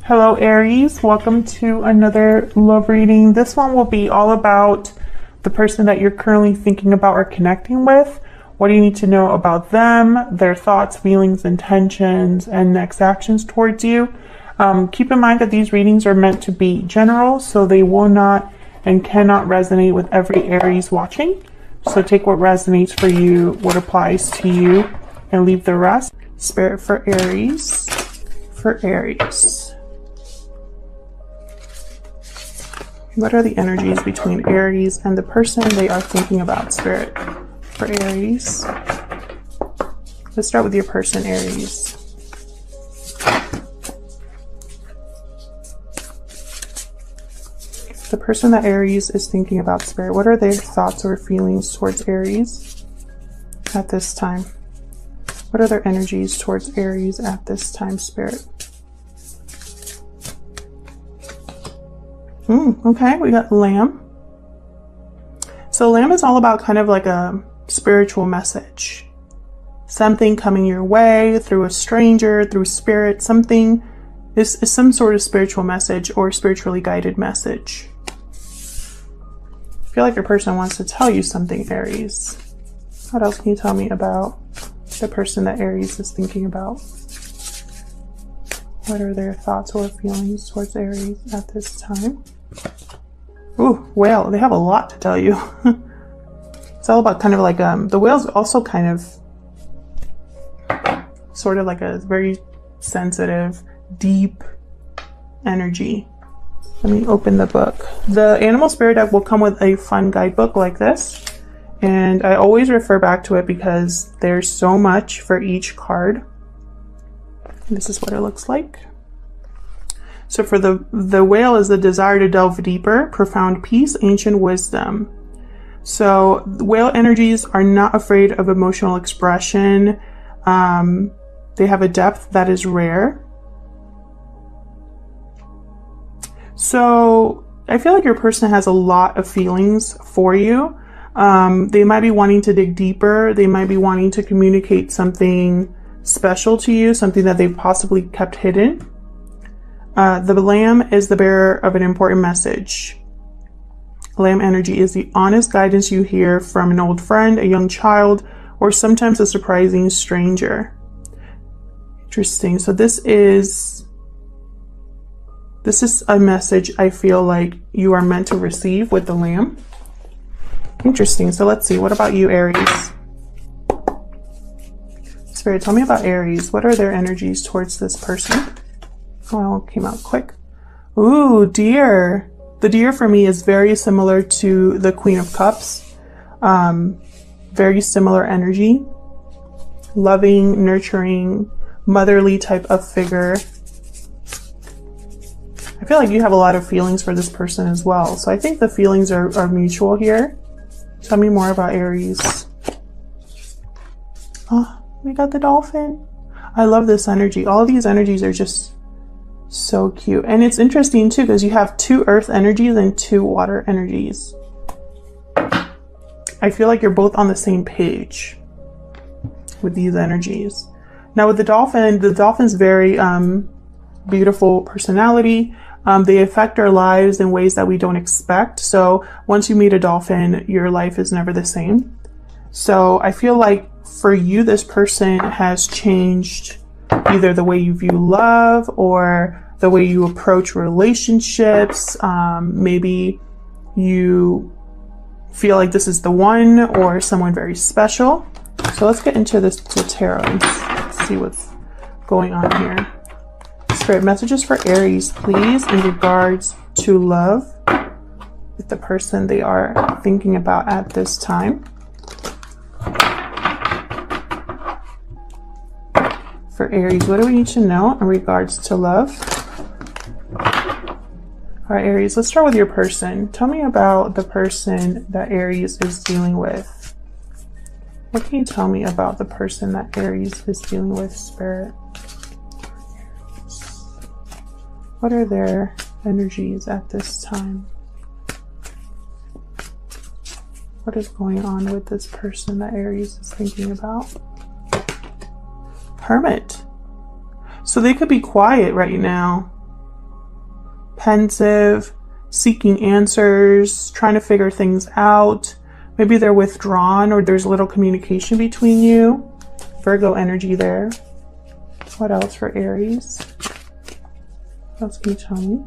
Hello Aries, welcome to another love reading. This one will be all about the person that you're currently thinking about or connecting with. What do you need to know about them, their thoughts, feelings, intentions, and next actions towards you? Keep in mind that these readings are meant to be general, so they will not and cannot resonate with every Aries watching. So take what resonates for you, what applies to you, and leave the rest. Spirit for Aries. For Aries. What are the energies between Aries and the person they are thinking about, Spirit? For Aries. Let's start with your person, Aries. The person that Aries is thinking about, Spirit, what are their thoughts or feelings towards Aries at this time? What are their energies towards Aries at this time, Spirit? Okay, we got Lamb. So Lamb is all about kind of like a spiritual message. Something coming your way through a stranger, through spirit. Something is some sort of spiritual message or spiritually guided message. I feel like your person wants to tell you something, Aries. What else can you tell me about the person that Aries is thinking about? What are their thoughts or feelings towards Aries at this time? Ooh, whale. They have a lot to tell you. It's all about kind of like, the whale's also kind of sort of like a very sensitive, deep energy. Let me open the book. The Animal Spirit deck will come with a fun guidebook like this. And I always refer back to it because there's so much for each card. This is what it looks like. So for the whale is the desire to delve deeper, profound peace, ancient wisdom. So whale energies are not afraid of emotional expression. They have a depth that is rare. So I feel like your person has a lot of feelings for you. They might be wanting to dig deeper. They might be wanting to communicate something special to you, something that they've possibly kept hidden. The Lamb is the bearer of an important message. Lamb energy is the honest guidance you hear from an old friend, a young child, or sometimes a surprising stranger. Interesting. So this is a message I feel like you are meant to receive with the Lamb. Interesting. So let's see. What about you, Aries? Spirit, tell me about Aries. What are their energies towards this person? Oh, it came out quick. Ooh, Deer. The Deer for me is very similar to the Queen of Cups. Very similar energy. Loving, nurturing, motherly type of figure. I feel like you have a lot of feelings for this person as well. So I think the feelings are mutual here. Tell me more about Aries. Oh, we got the dolphin. I love this energy. All these energies are just so cute. And it's interesting too because you have 2 earth energies and 2 water energies. I feel like you're both on the same page with these energies. Now with the dolphin's very beautiful personality. They affect our lives in ways that we don't expect. So once you meet a dolphin, your life is never the same. So I feel like for you, this person has changed either the way you view love or the way you approach relationships. Maybe you feel like this is the one or someone very special. So let's get into the tarot and see what's going on here. Spirit, messages for Aries, please, in regards to love with the person they are thinking about at this time. For Aries, what do we need to know in regards to love? All right, Aries, let's start with your person. Tell me about the person that Aries is dealing with. What can you tell me about the person that Aries is dealing with, Spirit? What are their energies at this time? What is going on with this person that Aries is thinking about? Hermit. So they could be quiet right now. pensive, seeking answers, trying to figure things out. Maybe they're withdrawn or there's little communication between you. Virgo energy there. What else for Aries? What else can you tell me?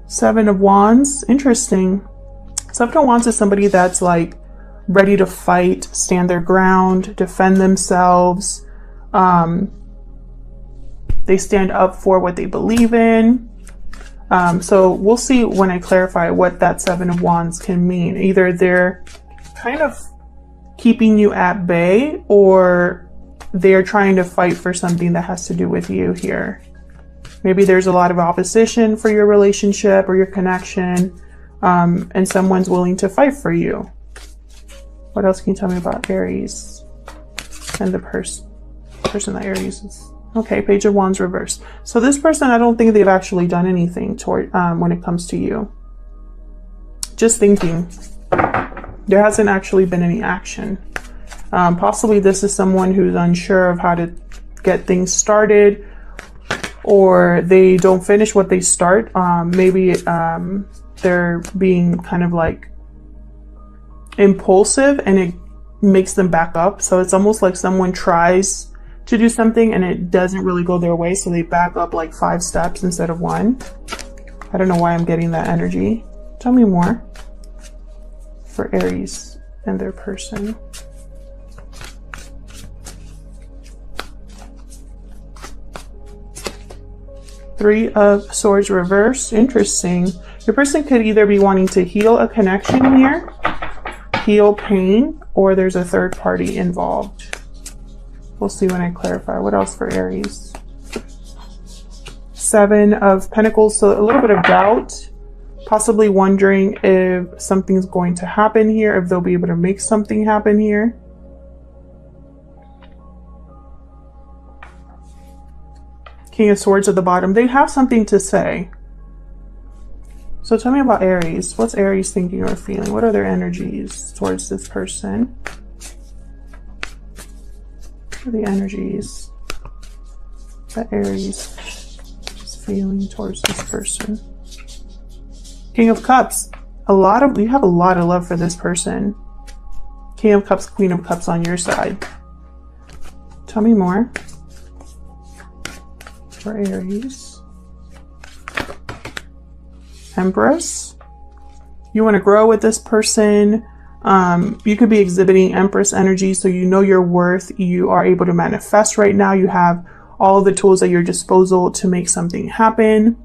Seven of Wands. Interesting. Seven of Wands is somebody that's like ready to fight, stand their ground, defend themselves. They stand up for what they believe in. So we'll see when I clarify what that Seven of Wands can mean. Either they're kind of keeping you at bay, or they're trying to fight for something that has to do with you here. Maybe there's a lot of opposition for your relationship or your connection, and someone's willing to fight for you. What else can you tell me about Aries and the person that Aries is? Okay, Page of Wands reversed. So this person, I don't think they've actually done anything toward when it comes to you. Just thinking. There hasn't actually been any action. Possibly this is someone who's unsure of how to get things started, or they don't finish what they start. Maybe they're being kind of like impulsive and it makes them back up. So it's almost like someone tries to do something and it doesn't really go their way, so they back up like 5 steps instead of 1. I don't know why I'm getting that energy. Tell me more for Aries and their person. Three of Swords reversed. Interesting. Your person could either be wanting to heal a connection here, heal pain, or there's a third party involved. We'll see when I clarify. What else for Aries? Seven of Pentacles. So a little bit of doubt, possibly wondering if something's going to happen here, if they'll be able to make something happen here. King of Swords at the bottom. They have something to say. So tell me about Aries. What's Aries thinking or feeling? What are their energies towards this person? What are the energies that Aries is feeling towards this person? King of Cups. You have a lot of love for this person. King of Cups, Queen of Cups on your side. Tell me more for Aries. Empress. You want to grow with this person. You could be exhibiting Empress energy, so you know your worth. You are able to manifest right now. You have all of the tools at your disposal to make something happen.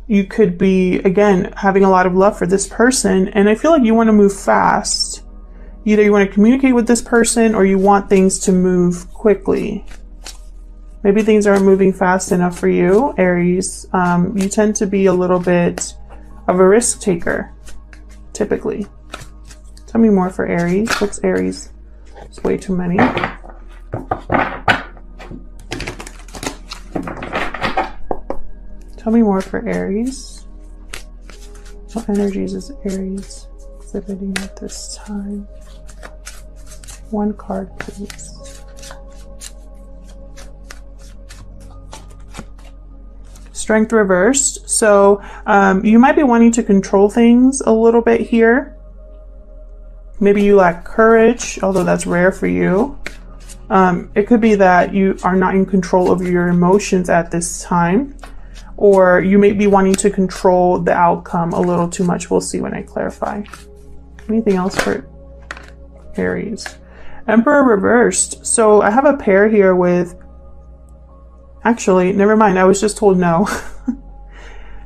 You could be, again, having a lot of love for this person, and I feel like you want to move fast. Either you want to communicate with this person or you want things to move quickly. Maybe things aren't moving fast enough for you, Aries. You tend to be a little bit of a risk taker, typically. Tell me more for Aries. What's Aries? It's way too many. Tell me more for Aries. What energies is Aries exhibiting at this time? One card, please. Strength reversed. So you might be wanting to control things a little bit here. Maybe you lack courage, although that's rare for you. It could be that you are not in control of your emotions at this time, or you may be wanting to control the outcome a little too much. We'll see when I clarify. Anything else for Aries? Emperor reversed. So I have a pair here with, actually, never mind. I was just told no.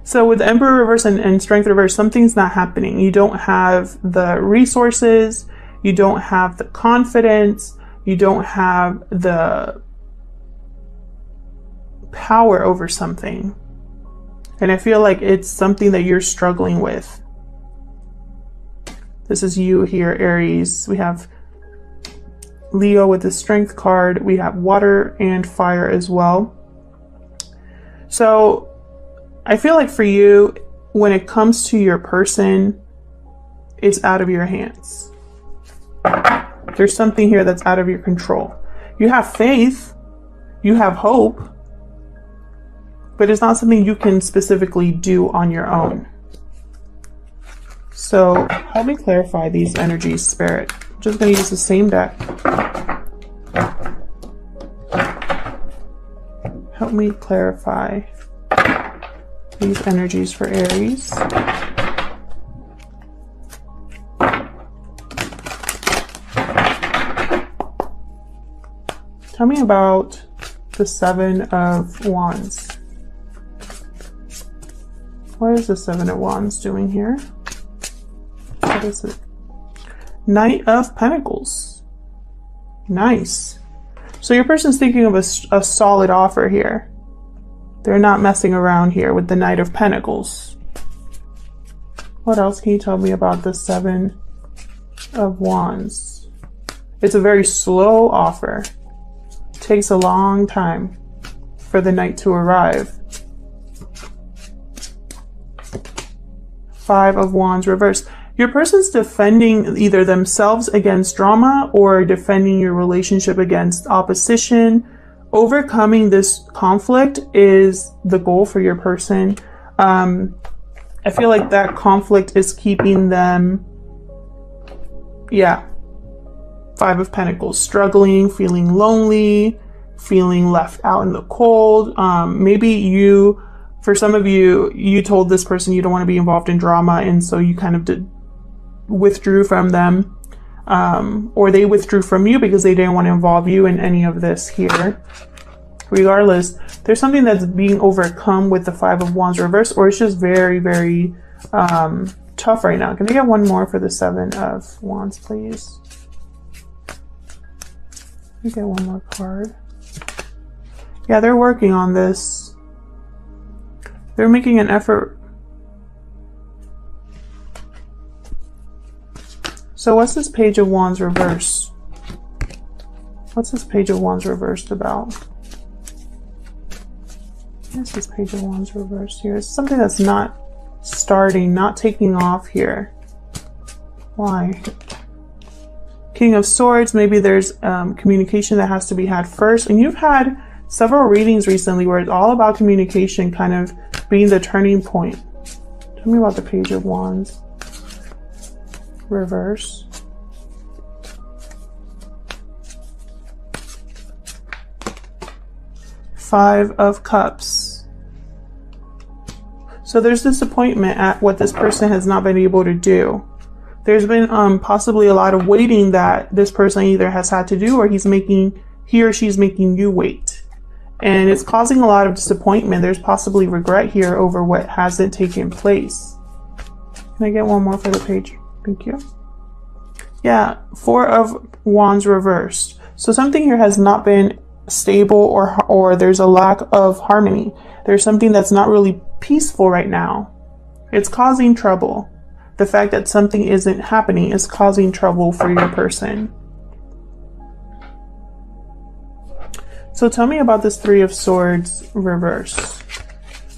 So with Emperor reverse and Strength reverse, something's not happening. You don't have the resources. You don't have the confidence. You don't have the power over something. And I feel like it's something that you're struggling with. This is you here, Aries. We have Leo with the Strength card. We have water and fire as well. So I feel like for you, when it comes to your person, it's out of your hands. There's something here that's out of your control. You have faith. You have hope, but it's not something you can specifically do on your own. So help me clarify these energies, Spirit. I'm just going to use the same deck. Help me clarify these energies for Aries. Tell me about the Seven of Wands. What is the Seven of Wands doing here? What is it? Knight of Pentacles. Nice. So your person's thinking of a solid offer here. They're not messing around here with the Knight of Pentacles. What else can you tell me about the Seven of Wands? It's a very slow offer. It takes a long time for the Knight to arrive. Five of Wands reversed. Your person's defending either themselves against drama or defending your relationship against opposition. Overcoming this conflict is the goal for your person. I feel like that conflict is keeping them, Five of Pentacles, struggling, feeling lonely, feeling left out in the cold. Maybe you, for some of you, you told this person you don't want to be involved in drama, and so you kind of withdrew from them, or they withdrew from you because they didn't want to involve you in any of this here. Regardless, there's something that's being overcome with the Five of Wands reverse, or it's just very, very tough right now. Can I get one more for the Seven of Wands, please? Let me get one more card. Yeah, they're working on this. They're making an effort. So what's this Page of Wands reverse? What's this Page of Wands reversed about? What's this Page of Wands reversed here? It's something that's not starting, not taking off here. Why? King of Swords, maybe there's communication that has to be had first. And you've had several readings recently where it's all about communication kind of being the turning point. Tell me about the Page of Wands reverse. Five of Cups. So there's disappointment at what this person has not been able to do. There's been possibly a lot of waiting that this person either has had to do, or he or she's making you wait. And it's causing a lot of disappointment. There's possibly regret here over what hasn't taken place. Can I get one more for the page? Thank you. Yeah, Four of Wands reversed. So something here has not been stable, or there's a lack of harmony. There's something that's not really peaceful right now. It's causing trouble. The fact that something isn't happening is causing trouble for your person. So tell me about this Three of Swords reverse.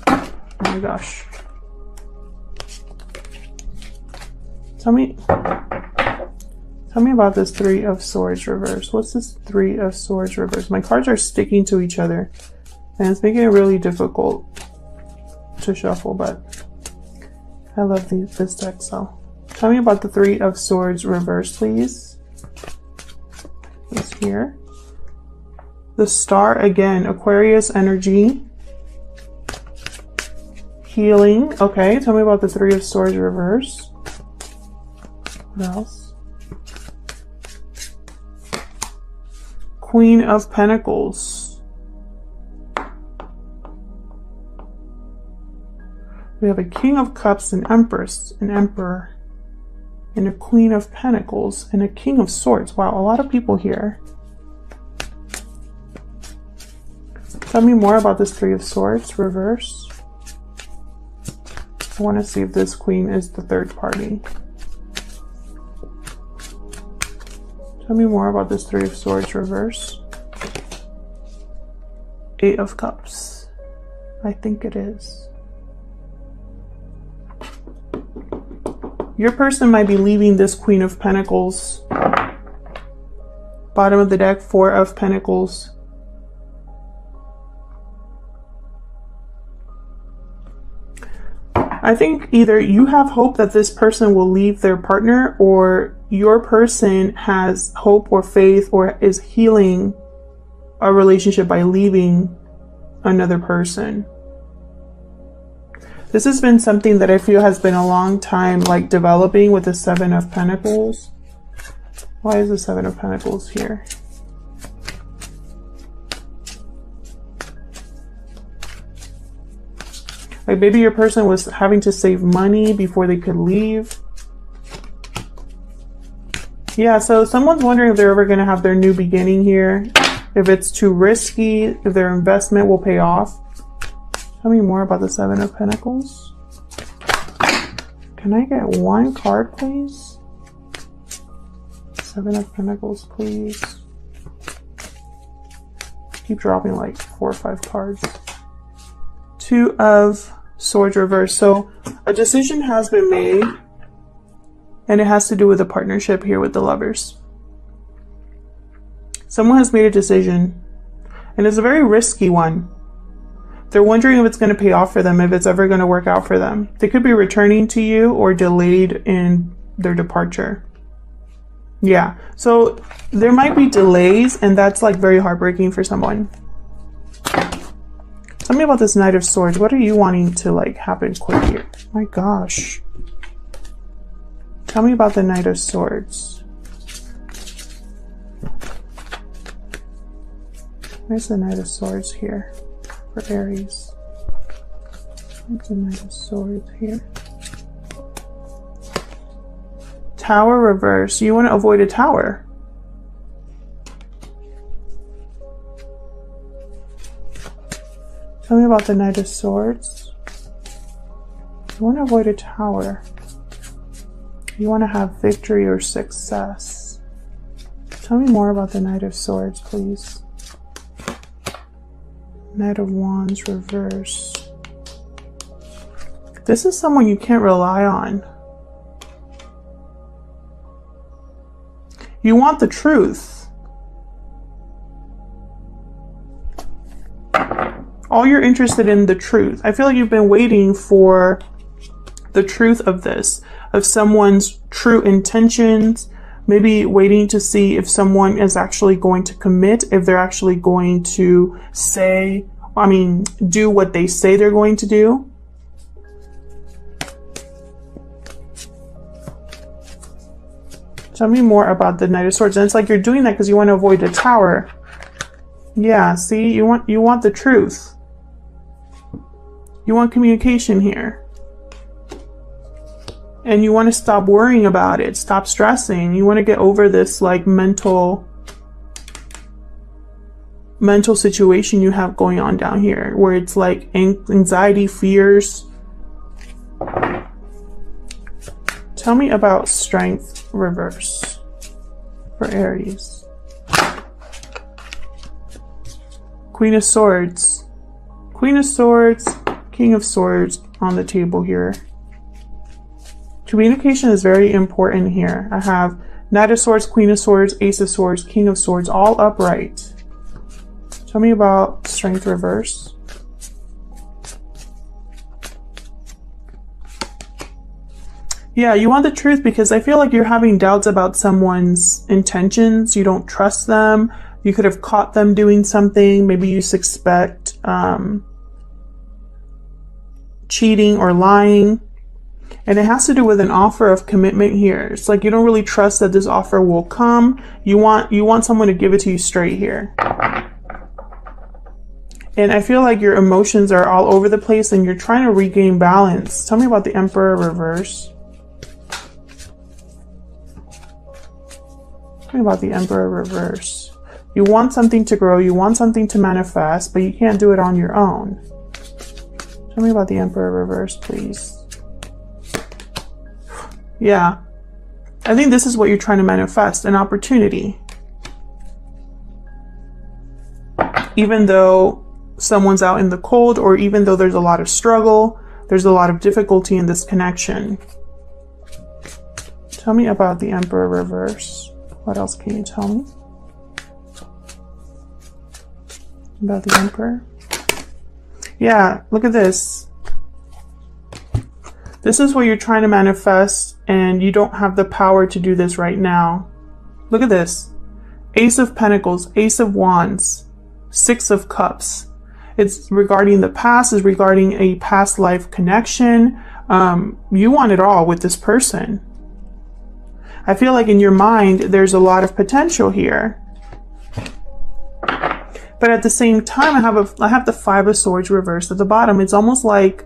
Oh my gosh. Tell me about this Three of Swords reverse. What's this Three of Swords reverse? My cards are sticking to each other, and it's making it really difficult to shuffle, but I love this deck. So tell me about the Three of Swords reverse, please. It's here. The Star again, Aquarius energy. Healing. Okay, tell me about the Three of Swords reverse. What else? Queen of Pentacles. We have a King of Cups, an Empress, an Emperor, and a Queen of Pentacles, and a King of Swords. Wow, a lot of people here. Tell me more about this Three of Swords reverse. I want to see if this Queen is the third party. Tell me more about this Three of Swords reverse. Eight of Cups. I think it is. Your person might be leaving this Queen of Pentacles. Bottom of the deck, Four of Pentacles. I think either you have hope that this person will leave their partner, or your person has hope or faith or is healing a relationship by leaving another person. This has been something that I feel has been a long time like developing with the Seven of Pentacles. Why is the Seven of Pentacles here? Like maybe your person was having to save money before they could leave. Yeah, so someone's wondering if they're ever going to have their new beginning here. If it's too risky, if their investment will pay off. Tell me more about the Seven of Pentacles. Can I get one card, please? Seven of Pentacles, please. Keep dropping like 4 or 5 cards. Two of Swords reversed. So a decision has been made, and it has to do with a partnership here with the Lovers. Someone has made a decision, and it's a very risky one. They're wondering if it's going to pay off for them, if it's ever going to work out for them. They could be returning to you or delayed in their departure. Yeah, so there might be delays, and that's like very heartbreaking for someone. Tell me about this Knight of Swords. What are you wanting to like happen quick here? My gosh. Tell me about the Knight of Swords. Where's the Knight of Swords here for Aries? Where's the Knight of Swords here? Tower reverse. You want to avoid a tower. Tell me about the Knight of Swords. You want to avoid a tower. You want to have victory or success. Tell me more about the Knight of Swords, please. Knight of Wands reverse. This is someone you can't rely on. You want the truth. All you're interested in the truth. I feel like you've been waiting for the truth of this, of someone's true intentions, maybe waiting to see if someone is actually going to commit, if they're actually going to do what they say they're going to do. Tell me more about the Knight of Swords. And it's like you're doing that because you want to avoid a tower. Yeah, see, you want the truth. You want communication here. And you want to stop worrying about it. Stop stressing. You want to get over this like mental situation you have going on down here, where it's like anxiety, fears. Tell me about Strength reverse for Aries. Queen of Swords. Queen of Swords, King of Swords on the table here. Communication is very important here. I have Knight of Swords, Queen of Swords, Ace of Swords, King of Swords, all upright. Tell me about Strength reverse. Yeah, you want the truth because I feel like you're having doubts about someone's intentions. You don't trust them. You could have caught them doing something. Maybe you suspect cheating or lying. And it has to do with an offer of commitment here. It's like you don't really trust that this offer will come. You want someone to give it to you straight here. And I feel like your emotions are all over the place and you're trying to regain balance. Tell me about the Emperor reverse. Tell me about the Emperor reverse. You want something to grow. You want something to manifest, but you can't do it on your own. Tell me about the Emperor reverse, please. Yeah. I think this is what you're trying to manifest, an opportunity. Even though someone's out in the cold, or even though there's a lot of struggle, there's a lot of difficulty in this connection. Tell me about the Emperor reverse. What else can you tell me about the Emperor? Yeah, look at this. This is what you're trying to manifest, and you don't have the power to do this right now. Look at this. Ace of Pentacles, Ace of Wands, Six of Cups. It's regarding the past, is regarding a past life connection. You want it all with this person. I feel like in your mind, there's a lot of potential here. But at the same time, I have the Five of Swords reversed at the bottom. It's almost like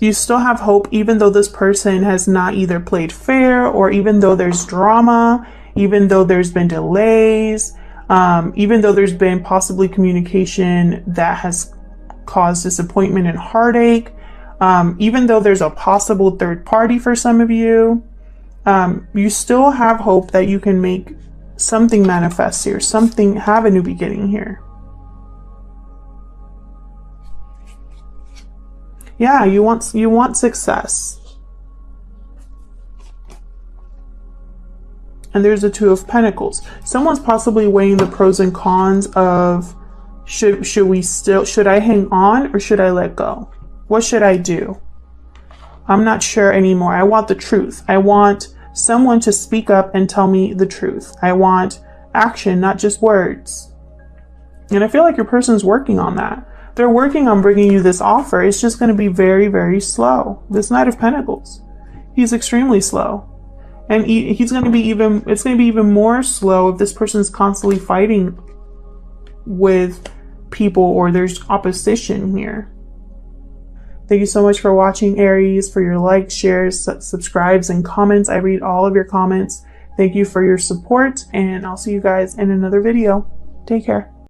you still have hope, even though this person has not either played fair, or even though there's drama, even though there's been delays, even though there's been possibly communication that has caused disappointment and heartache, even though there's a possible third party for some of you, you still have hope that you can make something manifest here, something, have a new beginning here. Yeah, you want success. And there's the Two of Pentacles. Someone's possibly weighing the pros and cons of should I hang on or should I let go? What should I do? I'm not sure anymore. I want the truth. I want someone to speak up and tell me the truth. I want action, not just words. And I feel like your person's working on that. They're working on bringing you this offer. It's just going to be very, very slow. This Knight of Pentacles, he's extremely slow. And it's going to be even more slow if this person's constantly fighting with people or there's opposition here. Thank you so much for watching, Aries, for your likes, shares, subscribes, and comments. I read all of your comments. Thank you for your support, and I'll see you guys in another video. Take care.